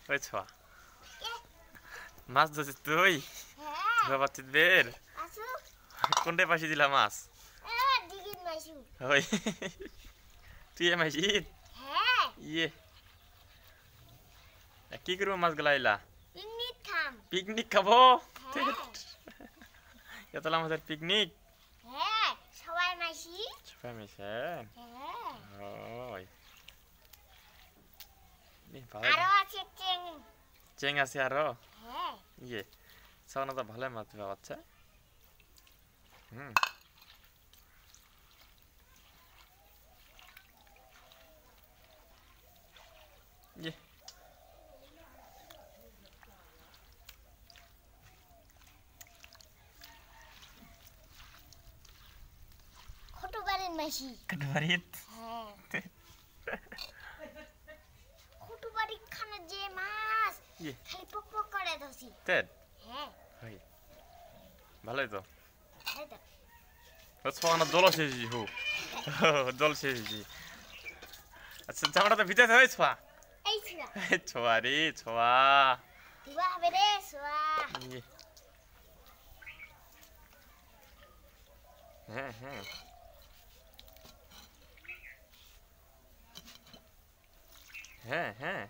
ওই ছোয়া মাছ ধরছিস তুই বাবা বের কোনটা পাশে দিলা মাছ ওই তুই এ মাসি ইয়ে কি করবো মাছ গলাইলা পিকনিক খাবো এতলা আমাদের পিকনিক সবাই মিশে ওই চেং আছে আরো ইয়ে সাউনা তো ভালো মাছ দিবা বাচ্চা হুম ইয়ে কটবারিত খানা যে মাছ খালি পক পক করে দছি তেদ হই ভালোই তো ওসমানা দল শেষি হো দল শেষি আচ্ছা জামাটা তো ভিতরে হই ছোয়া এই ছিলা ছোয়া রে ছোয়া দিবা হবে রে সোয়া হ্যাঁ হ্যাঁ হ্যাঁ হ্যাঁ